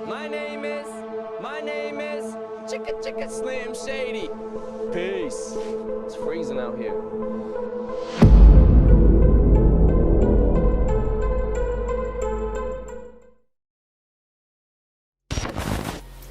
My name is Chicka Chicka Slim Shady. Peace. It's freezing out here.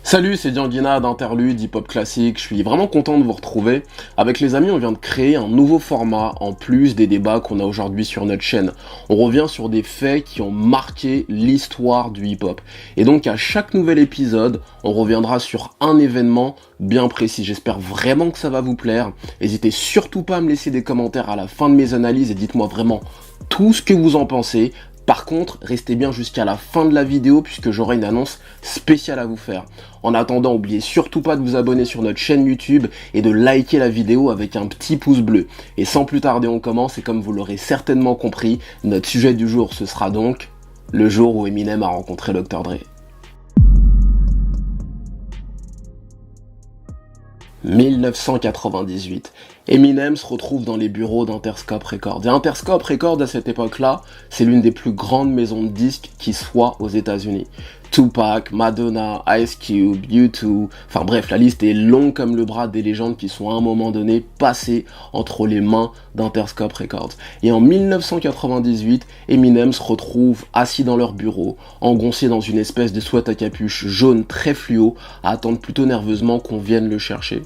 Salut, c'est Dianguina d'Interlude Hip Hop Classique. Je suis vraiment content de vous retrouver. Avec les amis, on vient de créer un nouveau format en plus des débats qu'on a aujourd'hui sur notre chaîne. On revient sur des faits qui ont marqué l'histoire du hip-hop. Et donc à chaque nouvel épisode, on reviendra sur un événement bien précis. J'espère vraiment que ça va vous plaire. N'hésitez surtout pas à me laisser des commentaires à la fin de mes analyses et dites-moi vraiment tout ce que vous en pensez. Par contre, restez bien jusqu'à la fin de la vidéo puisque j'aurai une annonce spéciale à vous faire. En attendant, n'oubliez surtout pas de vous abonner sur notre chaîne YouTube et de liker la vidéo avec un petit pouce bleu. Et sans plus tarder, on commence et comme vous l'aurez certainement compris, notre sujet du jour ce sera donc le jour où Eminem a rencontré Dr. Dre. 1998. Eminem se retrouve dans les bureaux d'Interscope Records. Et Interscope Records, à cette époque-là, c'est l'une des plus grandes maisons de disques qui soit aux États-Unis. Tupac, Madonna, Ice Cube, U2, enfin bref, la liste est longue comme le bras des légendes qui sont à un moment donné passées entre les mains d'Interscope Records. Et en 1998, Eminem se retrouve assis dans leur bureau, engoncé dans une espèce de sweat à capuche jaune très fluo, à attendre plutôt nerveusement qu'on vienne le chercher.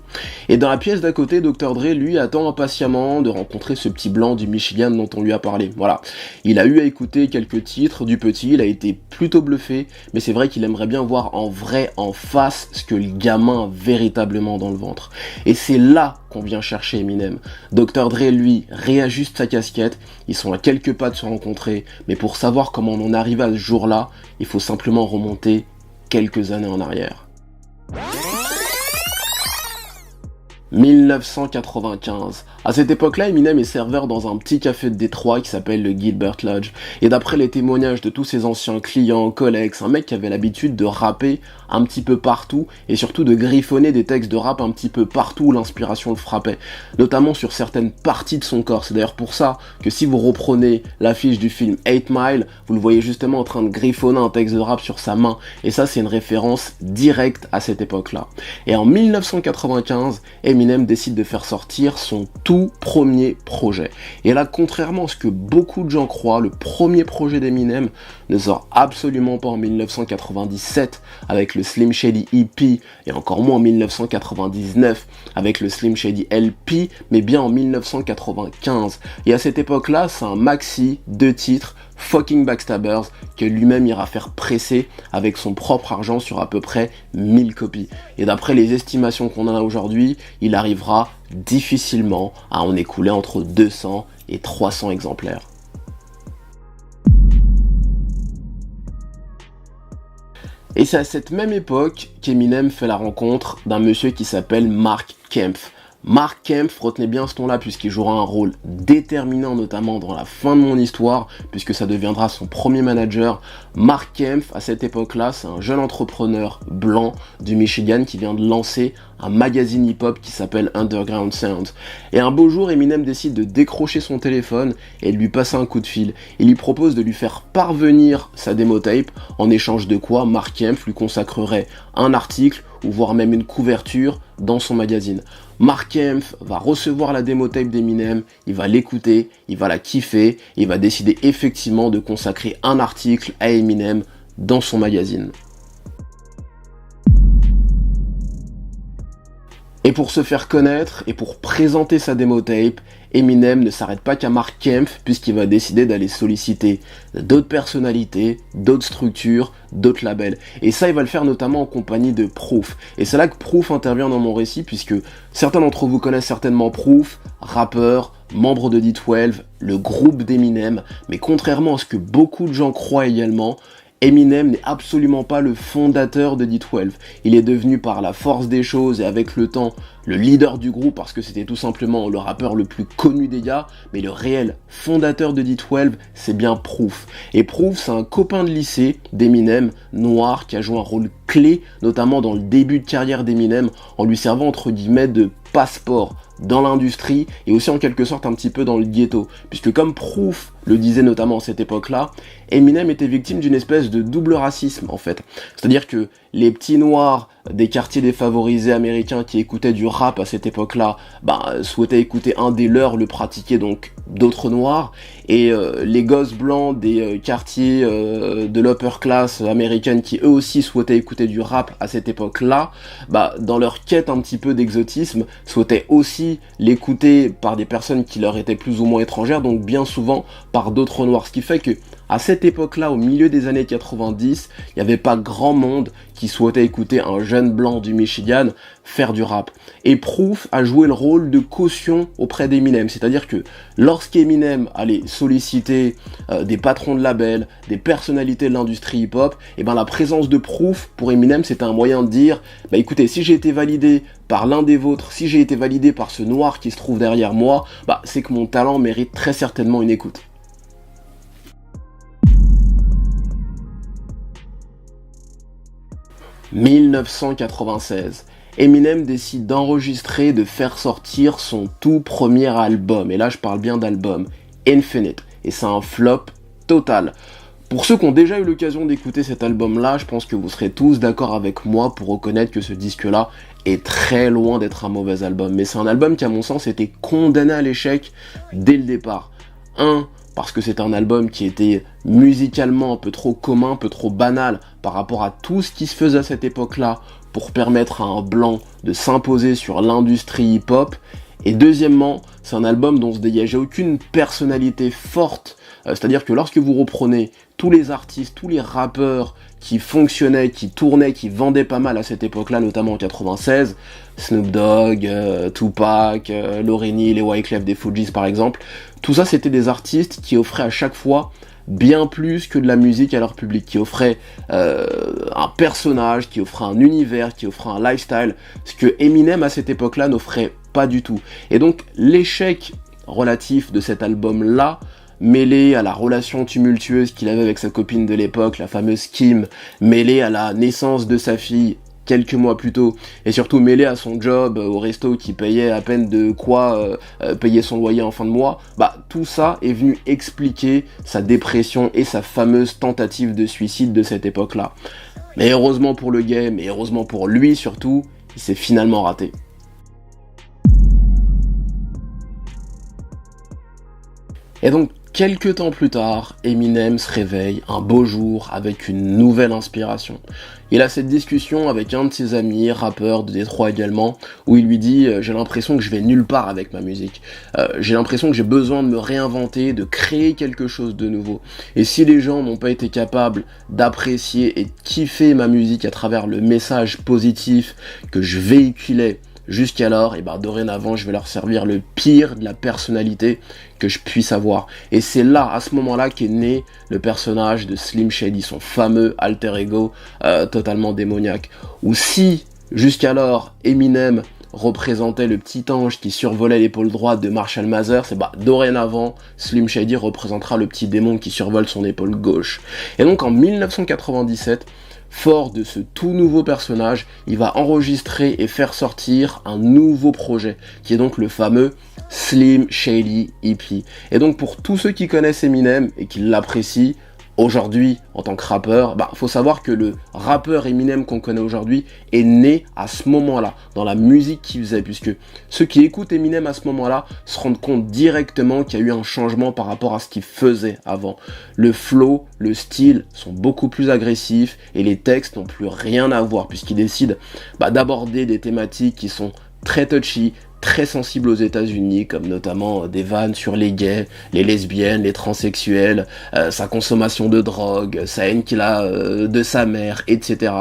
Et dans la pièce d'à côté, Dr. Dre, lui, attend impatiemment de rencontrer ce petit blanc du Michigan dont on lui a parlé. Voilà. Il a eu à écouter quelques titres du petit, il a été plutôt bluffé, mais c'est vrai qu'il aimerait bien voir en vrai, en face, ce que le gamin a véritablement dans le ventre. Et c'est là qu'on vient chercher Eminem. Dr. Dre, lui, réajuste sa casquette, ils sont à quelques pas de se rencontrer, mais pour savoir comment on en arrive à ce jour-là, il faut simplement remonter quelques années en arrière. 1995. À cette époque-là, Eminem est serveur dans un petit café de Détroit qui s'appelle le Gilbert Lodge. Et d'après les témoignages de tous ses anciens clients, collègues, c'est un mec qui avait l'habitude de rapper un petit peu partout et surtout de griffonner des textes de rap un petit peu partout où l'inspiration le frappait, notamment sur certaines parties de son corps. C'est d'ailleurs pour ça que si vous reprenez l'affiche du film 8 Mile, vous le voyez justement en train de griffonner un texte de rap sur sa main. Et ça, c'est une référence directe à cette époque-là. Et en 1995, Eminem décide de faire sortir son tout premier projet. Et là, contrairement à ce que beaucoup de gens croient, le premier projet d'Eminem ne sort absolument pas en 1997 avec le Slim Shady EP et encore moins en 1999 avec le Slim Shady LP, mais bien en 1995. Et à cette époque-là, c'est un maxi de titres, Fucking Backstabbers, que lui-même ira faire presser avec son propre argent sur à peu près 1000 copies. Et d'après les estimations qu'on a aujourd'hui, il arrivera difficilement à en écouler entre 200 et 300 exemplaires. Et c'est à cette même époque qu'Eminem fait la rencontre d'un monsieur qui s'appelle Mark Kempf. Mark Kempf, retenez bien ce nom-là puisqu'il jouera un rôle déterminant notamment dans la fin de mon histoire puisque ça deviendra son premier manager. Mark Kempf, à cette époque-là, c'est un jeune entrepreneur blanc du Michigan qui vient de lancer un magazine hip-hop qui s'appelle Underground Sound. Et un beau jour, Eminem décide de décrocher son téléphone et de lui passer un coup de fil. Il lui propose de lui faire parvenir sa démo tape, en échange de quoi Mark Kempf lui consacrerait un article ou voire même une couverture dans son magazine. Mark Kempf va recevoir la démo tape d'Eminem, il va l'écouter, il va la kiffer, et il va décider effectivement de consacrer un article à Eminem dans son magazine. Et pour se faire connaître et pour présenter sa démo tape, Eminem ne s'arrête pas qu'à Mark Kempf puisqu'il va décider d'aller solliciter d'autres personnalités, d'autres structures, d'autres labels. Et ça, il va le faire notamment en compagnie de Proof. Et c'est là que Proof intervient dans mon récit puisque certains d'entre vous connaissent certainement Proof, rappeur, membre de D12, le groupe d'Eminem. Mais contrairement à ce que beaucoup de gens croient également, Eminem n'est absolument pas le fondateur de D12. Il est devenu par la force des choses et avec le temps le leader du groupe parce que c'était tout simplement le rappeur le plus connu des gars, mais le réel fondateur de D12, c'est bien Proof. Et Proof, c'est un copain de lycée d'Eminem, noir, qui a joué un rôle clé, notamment dans le début de carrière d'Eminem, en lui servant entre guillemets de passeport dans l'industrie et aussi en quelque sorte un petit peu dans le ghetto. Puisque comme Proof le disait notamment à cette époque-là, Eminem était victime d'une espèce de double racisme en fait. C'est-à-dire que les petits noirs des quartiers défavorisés américains qui écoutaient du rap à cette époque-là, souhaitaient écouter un des leurs, le pratiquer, donc d'autres noirs, et les gosses blancs des quartiers de l'upper class américaine qui eux aussi souhaitaient écouter du rap à cette époque-là, dans leur quête un petit peu d'exotisme, souhaitaient aussi l'écouter par des personnes qui leur étaient plus ou moins étrangères, donc bien souvent par d'autres noirs, ce qui fait que à cette époque-là, au milieu des années 90, il n'y avait pas grand monde qui souhaitait écouter un jeune blanc du Michigan faire du rap. Et Proof a joué le rôle de caution auprès d'Eminem, c'est-à-dire que lorsqu'Eminem allait solliciter des patrons de labels, des personnalités de l'industrie hip-hop, et la présence de Proof pour Eminem c'était un moyen de dire, écoutez, si j'ai été validé par l'un des vôtres, si j'ai été validé par ce noir qui se trouve derrière moi, c'est que mon talent mérite très certainement une écoute. « 1996, Eminem décide d'enregistrer, de faire sortir son tout premier album, et là je parle bien d'album, Infinite, et c'est un flop total. Pour ceux qui ont déjà eu l'occasion d'écouter cet album-là, je pense que vous serez tous d'accord avec moi pour reconnaître que ce disque-là est très loin d'être un mauvais album, mais c'est un album qui à mon sens était condamné à l'échec dès le départ. Parce que c'est un album qui était musicalement un peu trop commun, un peu trop banal par rapport à tout ce qui se faisait à cette époque-là pour permettre à un blanc de s'imposer sur l'industrie hip-hop. Et deuxièmement, c'est un album dont se dégageait aucune personnalité forte, c'est-à-dire que lorsque vous reprenez tous les artistes, tous les rappeurs qui fonctionnaient, qui tournaient, qui vendaient pas mal à cette époque-là, notamment en 96, Snoop Dogg, Tupac, Lauryn Hill et Wyclef des Fugees par exemple, tout ça c'était des artistes qui offraient à chaque fois bien plus que de la musique à leur public, qui offraient un personnage, qui offraient un univers, qui offraient un lifestyle, ce que Eminem à cette époque-là n'offrait pas du tout. Et donc l'échec relatif de cet album-là, mêlé à la relation tumultueuse qu'il avait avec sa copine de l'époque, la fameuse Kim, mêlé à la naissance de sa fille quelques mois plus tôt, et surtout mêlé à son job au resto qui payait à peine de quoi payer son loyer en fin de mois, tout ça est venu expliquer sa dépression et sa fameuse tentative de suicide de cette époque-là. Mais heureusement pour le game, et heureusement pour lui surtout, il s'est finalement raté. Et donc, quelques temps plus tard, Eminem se réveille un beau jour avec une nouvelle inspiration. Il a cette discussion avec un de ses amis, rappeur de Détroit également, où il lui dit « J'ai l'impression que je vais nulle part avec ma musique. J'ai l'impression que j'ai besoin de me réinventer, de créer quelque chose de nouveau. Et si les gens n'ont pas été capables d'apprécier et de kiffer ma musique à travers le message positif que je véhiculais jusqu'alors, et dorénavant je vais leur servir le pire de la personnalité que je puisse avoir. » Et c'est là, à ce moment-là, qu'est né le personnage de Slim Shady, son fameux alter ego totalement démoniaque. Où si, jusqu'alors, Eminem représentait le petit ange qui survolait l'épaule droite de Marshall Mathers, dorénavant, Slim Shady représentera le petit démon qui survole son épaule gauche. Et donc en 1997, fort de ce tout nouveau personnage, il va enregistrer et faire sortir un nouveau projet, qui est donc le fameux Slim Shady EP. Et donc pour tous ceux qui connaissent Eminem et qui l'apprécient aujourd'hui en tant que rappeur, faut savoir que le rappeur Eminem qu'on connaît aujourd'hui est né à ce moment-là, dans la musique qu'il faisait, puisque ceux qui écoutent Eminem à ce moment-là se rendent compte directement qu'il y a eu un changement par rapport à ce qu'il faisait avant. Le flow, le style sont beaucoup plus agressifs et les textes n'ont plus rien à voir, puisqu'il décide d'aborder des thématiques qui sont très touchy, très sensible aux États-Unis, comme notamment des vannes sur les gays, les lesbiennes, les transsexuels, sa consommation de drogue, sa haine qu'il a de sa mère, etc.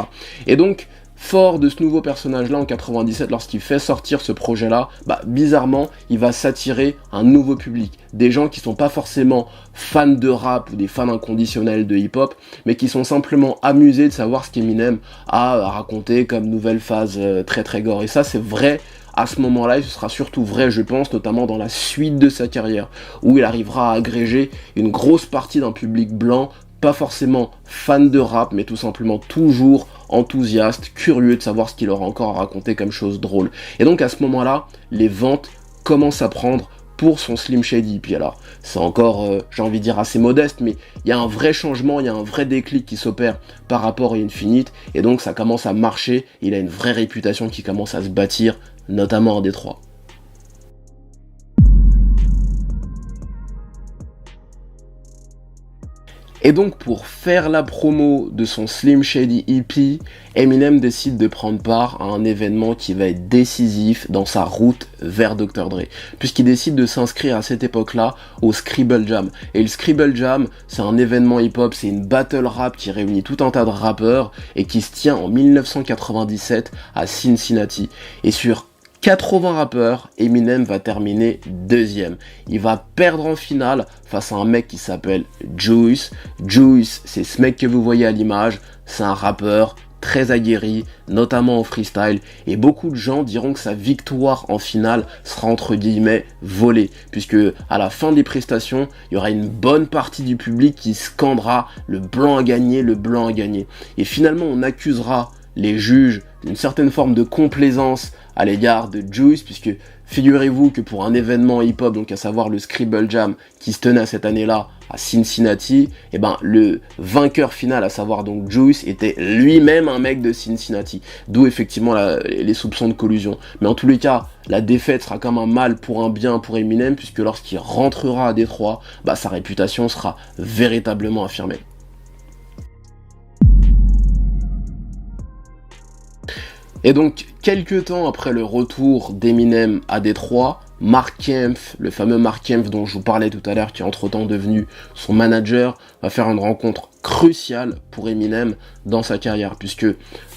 Et donc, fort de ce nouveau personnage-là en 97, lorsqu'il fait sortir ce projet-là, bizarrement, il va s'attirer un nouveau public. Des gens qui sont pas forcément fans de rap ou des fans inconditionnels de hip-hop, mais qui sont simplement amusés de savoir ce qu'Eminem a raconté comme nouvelle phase très très gore. Et ça, c'est vrai à ce moment-là, et ce sera surtout vrai, je pense, notamment dans la suite de sa carrière, où il arrivera à agréger une grosse partie d'un public blanc pas forcément fan de rap, mais tout simplement toujours enthousiaste, curieux de savoir ce qu'il aura encore à raconter comme chose drôle. Et donc à ce moment-là, les ventes commencent à prendre pour son Slim Shady. Puis alors, c'est encore, j'ai envie de dire, assez modeste, mais il y a un vrai changement, il y a un vrai déclic qui s'opère par rapport à Infinite, et donc ça commence à marcher, il a une vraie réputation qui commence à se bâtir, notamment en Détroit. Et donc pour faire la promo de son Slim Shady EP, Eminem décide de prendre part à un événement qui va être décisif dans sa route vers Dr. Dre, puisqu'il décide de s'inscrire à cette époque-là au Scribble Jam. Et le Scribble Jam, c'est un événement hip-hop, c'est une battle rap qui réunit tout un tas de rappeurs et qui se tient en 1997 à Cincinnati. Et sur 80 rappeurs, Eminem va terminer deuxième. Il va perdre en finale face à un mec qui s'appelle Juice. Juice, c'est ce mec que vous voyez à l'image, c'est un rappeur très aguerri, notamment au freestyle, et beaucoup de gens diront que sa victoire en finale sera entre guillemets volée, puisque à la fin des prestations, il y aura une bonne partie du public qui scandera le blanc a gagné, le blanc a gagné. Et finalement, on accusera les juges d'une certaine forme de complaisance à l'égard de Juice, puisque figurez-vous que pour un événement hip-hop, donc à savoir le Scribble Jam, qui se tenait cette année-là à Cincinnati, et ben le vainqueur final, à savoir donc Juice, était lui-même un mec de Cincinnati, d'où effectivement les soupçons de collusion. Mais en tous les cas, la défaite sera comme un mal pour un bien pour Eminem, puisque lorsqu'il rentrera à Détroit, bah, sa réputation sera véritablement affirmée. Et donc, quelques temps après le retour d'Eminem à Détroit, Mark Kempf, le fameux Mark Kempf dont je vous parlais tout à l'heure, qui est entre-temps devenu son manager, va faire une rencontre cruciale pour Eminem dans sa carrière, puisque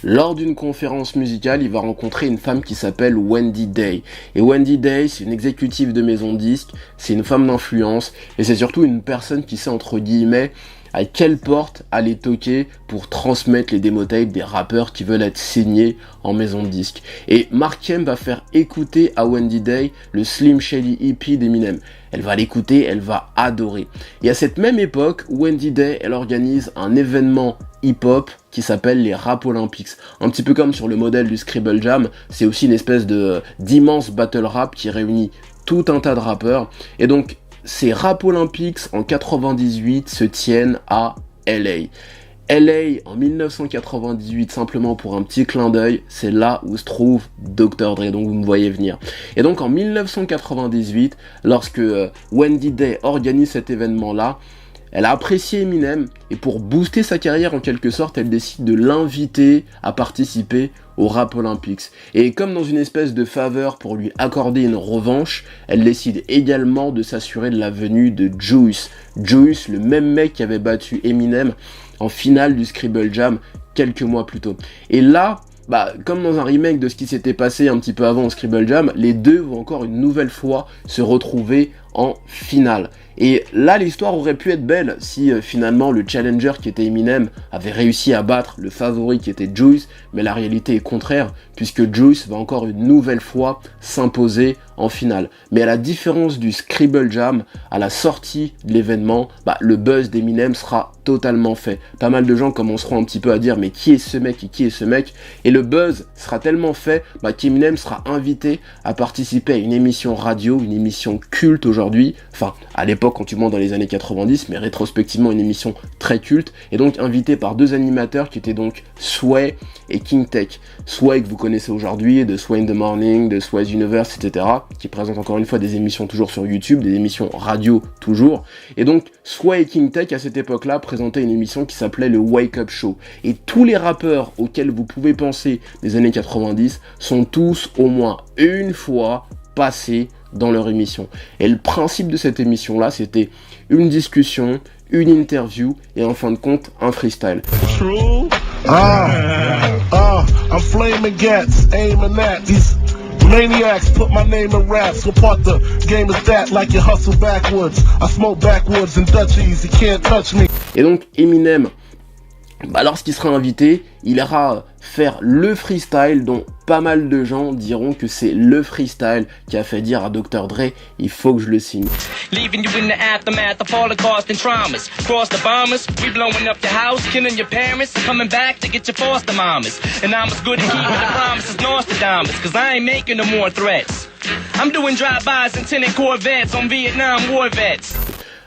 lors d'une conférence musicale, il va rencontrer une femme qui s'appelle Wendy Day. Et Wendy Day, c'est une exécutive de maison de disques, c'est une femme d'influence, et c'est surtout une personne qui sait, entre guillemets, à quelle porte aller toquer pour transmettre les démotapes des rappeurs qui veulent être signés en maison de disques. Et Mark Kempf va faire écouter à Wendy Day le Slim Shady EP d'Eminem. Elle va l'écouter, elle va adorer. Et à cette même époque, Wendy Day, elle organise un événement hip-hop qui s'appelle les Rap Olympics. Un petit peu comme sur le modèle du Scribble Jam, c'est aussi une espèce d'immense battle rap qui réunit tout un tas de rappeurs. Et donc, ces Rap Olympics en 98 se tiennent à LA. LA en 1998, simplement pour un petit clin d'œil, c'est là où se trouve Dr. Dre, donc vous me voyez venir. Et donc en 1998, lorsque Wendy Day organise cet événement-là, elle a apprécié Eminem, et pour booster sa carrière en quelque sorte, elle décide de l'inviter à participer aux Rap Olympics. Et comme dans une espèce de faveur pour lui accorder une revanche, elle décide également de s'assurer de la venue de Juice. Juice, le même mec qui avait battu Eminem en finale du Scribble Jam quelques mois plus tôt. Et là, comme dans un remake de ce qui s'était passé un petit peu avant au Scribble Jam, les deux vont encore une nouvelle fois se retrouver en finale. Et là, l'histoire aurait pu être belle si finalement le challenger qui était Eminem avait réussi à battre le favori qui était Juice, mais la réalité est contraire, puisque Juice va encore une nouvelle fois s'imposer en finale. Mais à la différence du Scribble Jam, à la sortie de l'événement, le buzz d'Eminem sera totalement fait. Pas mal de gens commenceront un petit peu à dire mais qui est ce mec et qui est ce mec, et le buzz sera tellement fait qu'Eminem sera invité à participer à une émission radio, une émission culte aujourd'hui, enfin à l'époque quand tu montes dans les années 90, mais rétrospectivement une émission très culte, et donc invité par deux animateurs qui étaient donc Sway et King Tech. Sway que vous connaissez aujourd'hui, de Sway in the Morning, de Sway's Universe, etc., qui présentent encore une fois des émissions toujours sur YouTube, des émissions radio toujours, et donc Sway et King Tech à cette époque-là présentaient une émission qui s'appelait le Wake Up Show, et tous les rappeurs auxquels vous pouvez penser des années 90 sont tous au moins une fois passés dans leur émission. Et le principe de cette émission-là, c'était une discussion, une interview et en fin de compte, un freestyle. True. I'm flaming gats, aiming at these maniacs, put my name in raps. What part the game is that? Like you hustle backwards. I smoke backwards and Dutchies, you can't touch me. Et donc Eminem, lorsqu'il sera invité, il ira faire le freestyle dont pas mal de gens diront que c'est le freestyle qui a fait dire à Dr. Dre, il faut que je le signe. Leaving you in the aftermath of Holocaust and traumas. Cross the bombers, we blowing up your house, killing your parents, coming back to get your foster mamas. And I'm as good at keeping the promises Nostradamus, cause I ain't making no more threats. I'm doing drive-bys and tinted Corvettes on Vietnam war vets.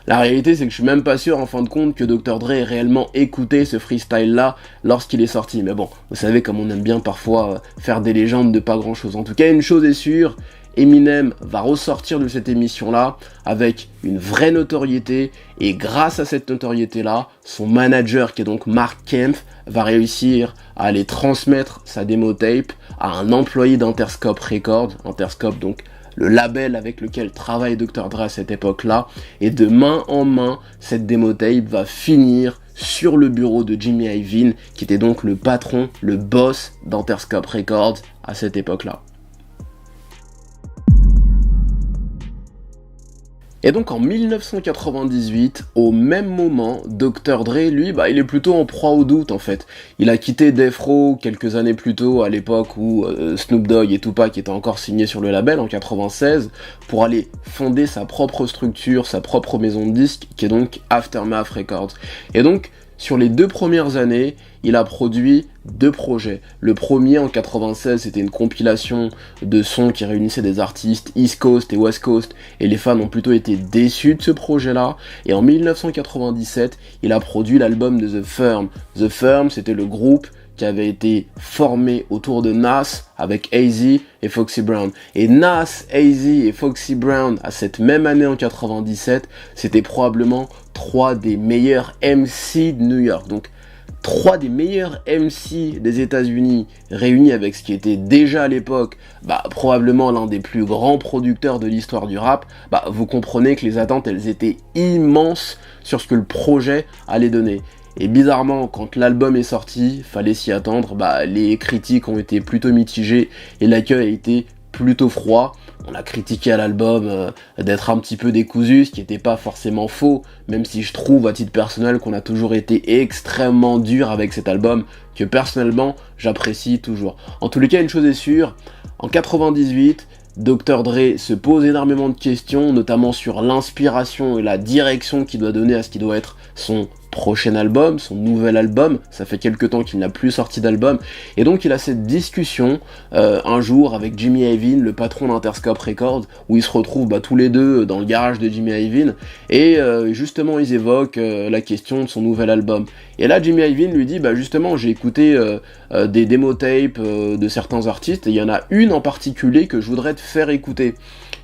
La réalité, c'est que je suis même pas sûr, en fin de compte, que Dr. Dre ait réellement écouté ce freestyle-là lorsqu'il est sorti. Mais bon, vous savez comme on aime bien parfois faire des légendes de pas grand-chose. En tout cas, une chose est sûre, Eminem va ressortir de cette émission-là avec une vraie notoriété, et grâce à cette notoriété-là, son manager, qui est donc Mark Kempf, va réussir à aller transmettre sa démo tape à un employé d'Interscope Records, Interscope donc le label avec lequel travaille Dr. Dre à cette époque-là, et de main en main, cette démo tape va finir sur le bureau de Jimmy Iovine, qui était donc le patron, le boss d'Interscope Records à cette époque-là. Et donc en 1998, au même moment, Dr. Dre, lui, il est plutôt en proie au doute en fait. Il a quitté Death Row quelques années plus tôt, à l'époque où Snoop Dogg et Tupac étaient encore signés sur le label, en 96, pour aller fonder sa propre structure, sa propre maison de disques, qui est donc Aftermath Records. Et donc, sur les 2 premières années, il a produit 2 projets. Le premier, en 96, c'était une compilation de sons qui réunissait des artistes East Coast et West Coast, et les fans ont plutôt été déçus de ce projet-là. Et en 1997, il a produit l'album de The Firm. The Firm, c'était le groupe qui avait été formé autour de Nas avec AZ et Foxy Brown. Et Nas, AZ et Foxy Brown, à cette même année en 97, c'était probablement 3 des meilleurs MC de New York. Donc 3 des meilleurs MC des États-Unis réunis avec ce qui était déjà à l'époque probablement l'un des plus grands producteurs de l'histoire du rap, vous comprenez que les attentes elles étaient immenses sur ce que le projet allait donner. Et bizarrement, quand l'album est sorti, fallait s'y attendre, les critiques ont été plutôt mitigées et l'accueil a été plutôt froid. On a critiqué à l'album d'être un petit peu décousu, ce qui n'était pas forcément faux, même si je trouve à titre personnel qu'on a toujours été extrêmement dur avec cet album, que personnellement j'apprécie toujours. En tous les cas, une chose est sûre, en 98, Dr. Dre se pose énormément de questions, notamment sur l'inspiration et la direction qu'il doit donner à ce qui doit être son prochain album, son nouvel album. Ça fait quelques temps qu'il n'a plus sorti d'album, et donc il a cette discussion un jour avec Jimmy Iovine, le patron d'Interscope Records, où ils se retrouvent tous les deux dans le garage de Jimmy Iovine, et justement ils évoquent la question de son nouvel album. Et là Jimmy Iovine lui dit justement j'ai écouté des démo tapes de certains artistes, et il y en a une en particulier que je voudrais te faire écouter.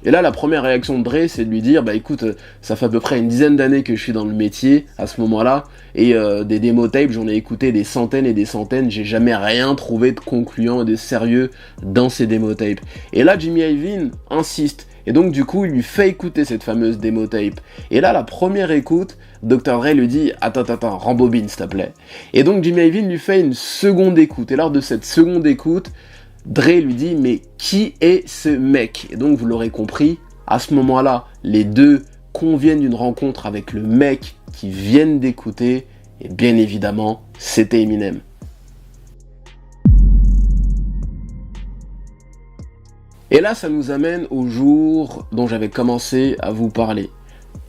Et là, la première réaction de Dre, c'est de lui dire, écoute, ça fait à peu près une dizaine d'années que je suis dans le métier, à ce moment-là, et des démo tapes, j'en ai écouté des centaines et des centaines, j'ai jamais rien trouvé de concluant et de sérieux dans ces démo tapes. Et là, Jimmy Iovine insiste, et donc du coup, il lui fait écouter cette fameuse démo tape. Et là, la première écoute, Dr. Dre lui dit, attends, rembobine s'il te plaît. Et donc Jimmy Iovine lui fait une seconde écoute, et lors de cette seconde écoute, Dre lui dit, mais qui est ce mec? Et donc vous l'aurez compris, à ce moment-là, les deux conviennent d'une rencontre avec le mec qu'ils viennent d'écouter, et bien évidemment, c'était Eminem. Et là, ça nous amène au jour dont j'avais commencé à vous parler.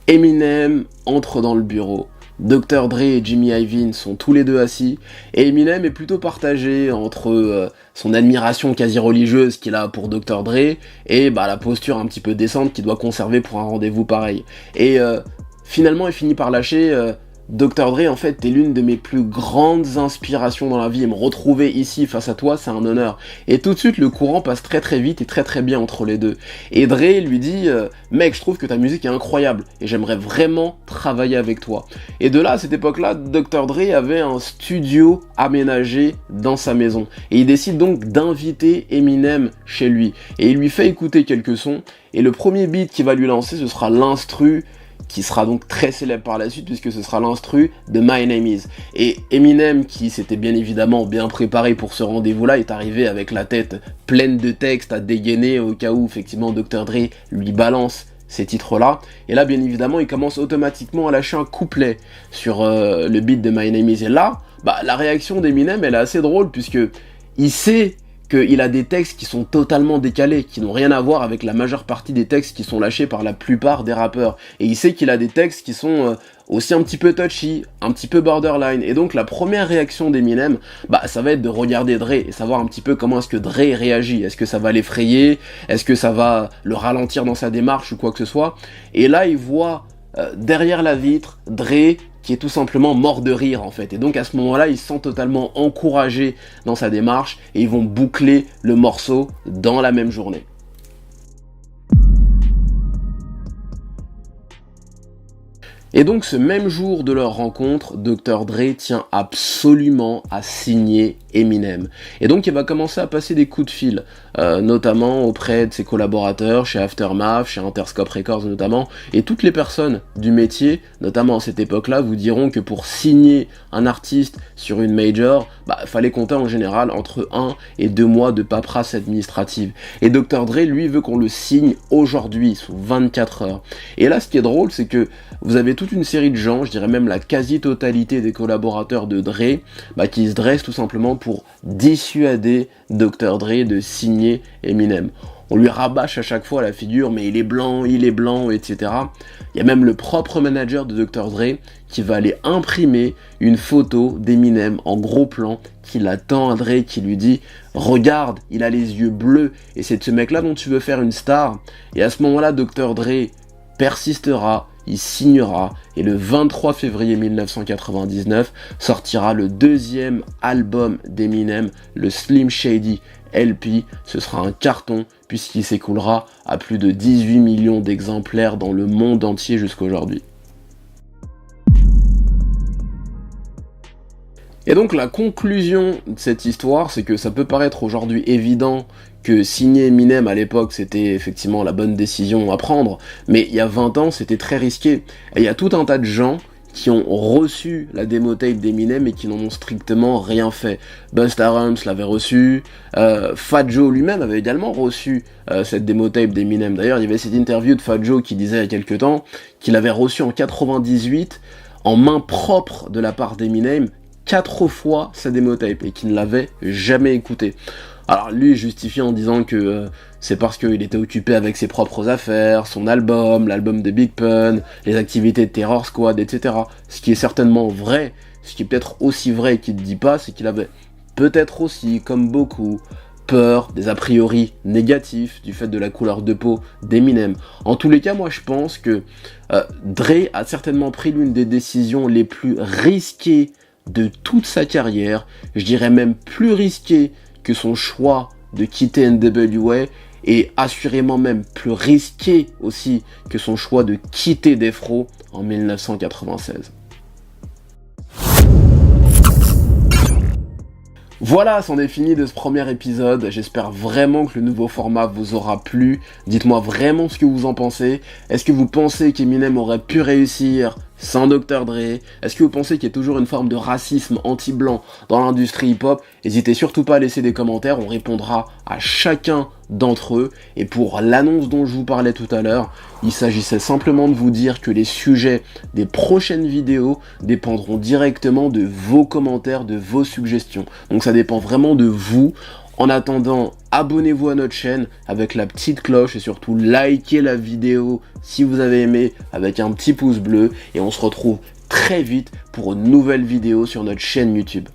Eminem entre dans le bureau. Dr. Dre et Jimmy Iovine sont tous les deux assis, et Eminem est plutôt partagé entre son admiration quasi religieuse qu'il a pour Dr. Dre et la posture un petit peu décente qu'il doit conserver pour un rendez-vous pareil. Et finalement il finit par lâcher Dr. Dre, en fait, t'es l'une de mes plus grandes inspirations dans la vie, et me retrouver ici face à toi, c'est un honneur. Et tout de suite, le courant passe très très vite et très très bien entre les deux. Et Dre lui dit, mec, je trouve que ta musique est incroyable, et j'aimerais vraiment travailler avec toi. Et de là, à cette époque-là, Dr. Dre avait un studio aménagé dans sa maison. Et il décide donc d'inviter Eminem chez lui. Et il lui fait écouter quelques sons, et le premier beat qu'il va lui lancer, ce sera l'instru, qui sera donc très célèbre par la suite, puisque ce sera l'instru de My Name Is. Et Eminem, qui s'était bien évidemment bien préparé pour ce rendez-vous-là, est arrivé avec la tête pleine de textes à dégainer au cas où effectivement Dr. Dre lui balance ces titres-là. Et là, bien évidemment, il commence automatiquement à lâcher un couplet sur le beat de My Name Is. Et là, la réaction d'Eminem, elle est assez drôle, puisque il sait qu'il a des textes qui sont totalement décalés, qui n'ont rien à voir avec la majeure partie des textes qui sont lâchés par la plupart des rappeurs. Et il sait qu'il a des textes qui sont aussi un petit peu touchy, un petit peu borderline. Et donc la première réaction d'Eminem, ça va être de regarder Dre et savoir un petit peu comment est-ce que Dre réagit. Est-ce que ça va l'effrayer? Est-ce que ça va le ralentir dans sa démarche ou quoi que ce soit? Et là, il voit derrière la vitre Dre qui est tout simplement mort de rire en fait. Et donc à ce moment-là, ils se sentent totalement encouragés dans sa démarche et ils vont boucler le morceau dans la même journée. Et donc ce même jour de leur rencontre, Dr. Dre tient absolument à signer Eminem. Et donc il va commencer à passer des coups de fil, notamment auprès de ses collaborateurs, chez Aftermath, chez Interscope Records notamment, et toutes les personnes du métier, notamment à cette époque-là, vous diront que pour signer un artiste sur une major, fallait compter en général entre 1 et 2 mois de paperasse administrative. Et Dr. Dre, lui, veut qu'on le signe aujourd'hui, sous 24 heures. Et là, ce qui est drôle, c'est que vous avez toute une série de gens, je dirais même la quasi-totalité des collaborateurs de Dre, qui se dressent tout simplement pour dissuader Dr. Dre de signer Eminem. On lui rabâche à chaque fois la figure, mais il est blanc, etc. Il y a même le propre manager de Dr. Dre qui va aller imprimer une photo d'Eminem en gros plan, qui attend à Dre, qui lui dit « Regarde, il a les yeux bleus, et c'est de ce mec-là dont tu veux faire une star ». Et à ce moment-là, Dr. Dre persistera, il signera, et le 23 février 1999 sortira le deuxième album d'Eminem, le Slim Shady LP. Ce sera un carton puisqu'il s'écoulera à plus de 18 millions d'exemplaires dans le monde entier jusqu'aujourd'hui. Et donc la conclusion de cette histoire, c'est que ça peut paraître aujourd'hui évident que signer Eminem à l'époque, c'était effectivement la bonne décision à prendre, mais il y a 20 ans, c'était très risqué. Et il y a tout un tas de gens qui ont reçu la démo tape d'Eminem et qui n'en ont strictement rien fait. Busta Rhymes l'avait reçu, Fat Joe lui-même avait également reçu cette démo tape d'Eminem. D'ailleurs, il y avait cette interview de Fat Joe qui disait il y a quelques temps qu'il avait reçu en 98, en main propre de la part d'Eminem, 4 fois sa démo tape et qu'il ne l'avait jamais écouté. Alors lui justifie en disant que c'est parce qu'il était occupé avec ses propres affaires, son album, l'album de Big Pun, les activités de Terror Squad, etc. Ce qui est certainement vrai, ce qui est peut-être aussi vrai qu'il ne dit pas, c'est qu'il avait peut-être aussi, comme beaucoup, peur des a priori négatifs du fait de la couleur de peau d'Eminem. En tous les cas, moi je pense que Dre a certainement pris l'une des décisions les plus risquées de toute sa carrière, je dirais même plus risquées que son choix de quitter NWA, et assurément même plus risqué aussi que son choix de quitter Death Row en 1996. Voilà, c'en est fini de ce premier épisode. J'espère vraiment que le nouveau format vous aura plu. Dites-moi vraiment ce que vous en pensez. Est-ce que vous pensez qu'Eminem aurait pu réussir sans Dr. Dre? Est-ce que vous pensez qu'il y a toujours une forme de racisme anti-blanc dans l'industrie hip-hop? N'hésitez surtout pas à laisser des commentaires, on répondra à chacun d'entre eux. Et pour l'annonce dont je vous parlais tout à l'heure, il s'agissait simplement de vous dire que les sujets des prochaines vidéos dépendront directement de vos commentaires, de vos suggestions. Donc ça dépend vraiment de vous. En attendant, abonnez-vous à notre chaîne avec la petite cloche et surtout likez la vidéo si vous avez aimé avec un petit pouce bleu, et on se retrouve très vite pour une nouvelle vidéo sur notre chaîne YouTube.